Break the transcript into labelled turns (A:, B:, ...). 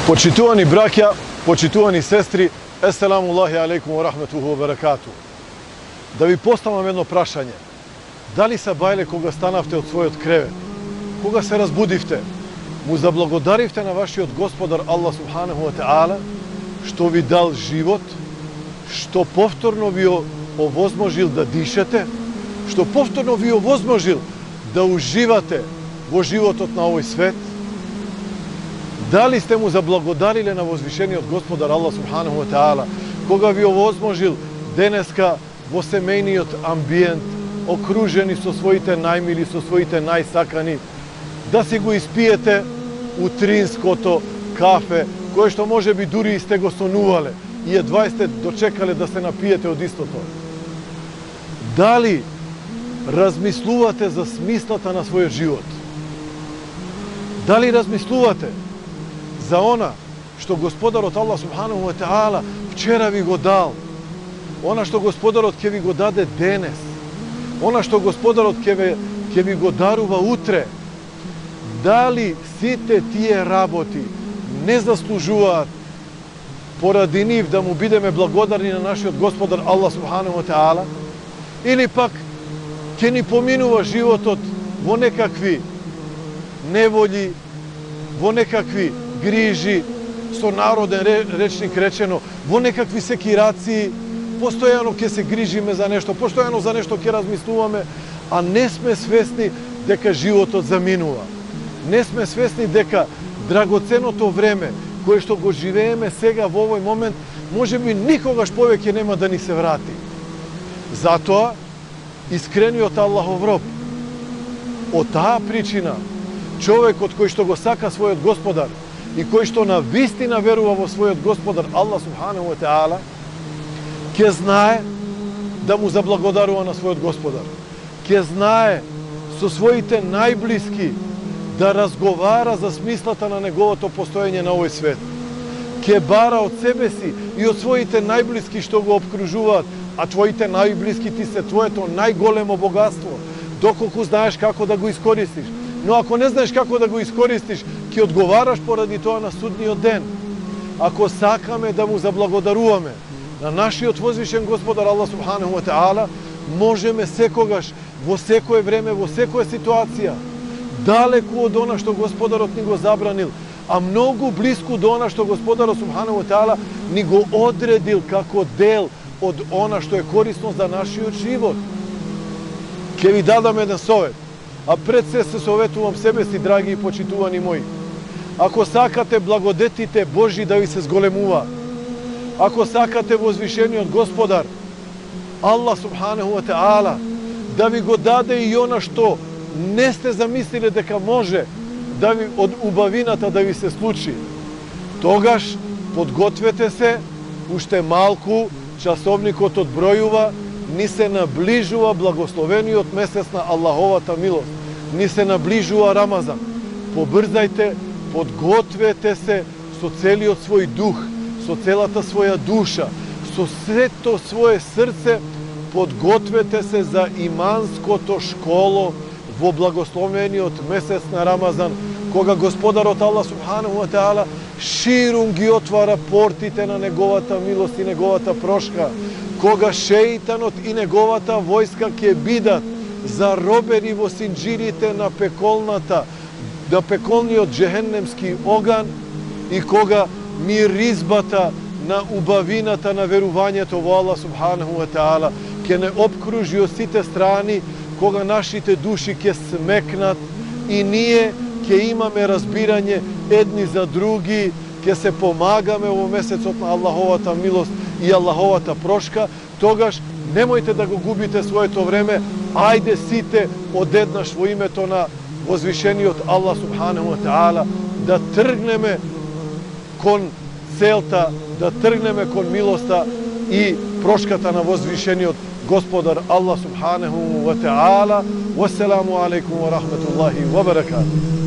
A: Почитувани браќа, почитувани сестри, еселаму Аллахи алейкум ва рахметуху ва баракату. Да ви поставам едно прашање. Дали са бајле кога станавте од својот кревет? Кога се разбудивте? Му заблагодаривте на вашиот Господар Аллах субханаху ва таала што ви дал живот, што повторно ви овозможил да дишете, што повторно ви овозможил да уживате во животот на овој свет? Дали сте му заблагодариле на возвишениот Господар Аллах субханаху ва таала кога ви овозможил денеска во семејниот амбиент, окружени со своите најмили, со своите најсакани, да си го испиете утринското кафе, кое што може би дури и сте го сонувале и едва сте дочекале да се напиете од истото. Дали размислувате за смислата на својот живот? Дали размислувате за она што Господарот Аллах субханаху ва таала вчера ви го дал, она што Господарот ќе ви го даде денес, она што Господарот ќе ви го дарува утре? Дали сите тие работи не заслужуваат поради нив да му бидеме благодарни на нашиот Господар Аллах субханаху ва таала? Или пак ќе ни поминува животот во некакви неволји, во некакви грижи, со народен речник речено, во некакви секирации, постојано ќе се грижиме за нешто, постојано за нешто ќе размислуваме, а не сме свесни дека животот заминува. Не сме свесни дека драгоценото време кое што го живееме сега во овој момент, може би никогаш повеќе нема да ни се врати. Затоа, искрениот Аллахов роб, од таа причина, човекот кој што го сака својот Господар и кој што на вистина верува во својот Господар Аллах субханаху ва таала, ќе знае да му заблагодарува на својот Господар. Ќе знае со своите најблиски да разговара за смислата на неговото постоење на овој свет. Ќе бара од себе си и од своите најблиски што го обкружуваат, а твоите најблиски ти се твоето најголемо богатство, доколку знаеш како да го искористиш. Но ако не знаеш како да го искористиш, ќе одговараш поради тоа на судниот ден. Ако сакаме да му заблагодаруваме на нашиот возвишен Господар Аллах субханаху ва таала, можеме секогаш, во секое време, во секоја ситуација, далеку од она што Господарот ни го забранил, а многу блиску до она што Господарот субханаху ва таала ни го одредил како дел од она што е корисно за нашиот живот. Ќе ви дадам еден совет, а пред се советувам себе си, драги и почитувани мои. Ако сакате благодетите Божи да ви се зголемува, ако сакате возвишениот Господар Аллах субханаху ва таала да ви го даде и она што не сте замислиле дека може да ви од убавината да ви се случи, тогаш подгответе се, уште малку часовникот одбројува, ни се наближува благословениот месец на Аллаховата милост, ни се наближува Рамазан. Побрзајте, подгответе се со целиот свој дух, со целата своја душа, со сето свое срце, подгответе се за иманското школо во благословениот месец на Рамазан, кога Господарот Аллах субханаху ва таала ширум ги отвара портите на неговата милост и неговата прошка, кога шејтанот и неговата војска ќе бидат заробени во синџирите на пеколниот джехеннемски оган и кога миризбата на убавината на верувањето во Аллах субханаху ва таала ќе не обкружи од сите страни, кога нашите души ќе смекнат и ние ќе имаме разбирање едни за други, ќе се помагаме во месецот на Аллаховата милост и Аллаховата прошка, тогаш немојте да го губите своето време, ајде сите одеднаш во името на возвишениот Аллах субханаху ва таала да тргнеме кон целта, да тргнеме кон милоста и прошката на возвишениот Господар Аллах субханаху ва таала. Вассаламу алейкум ва рахметуллахи ва баракатух.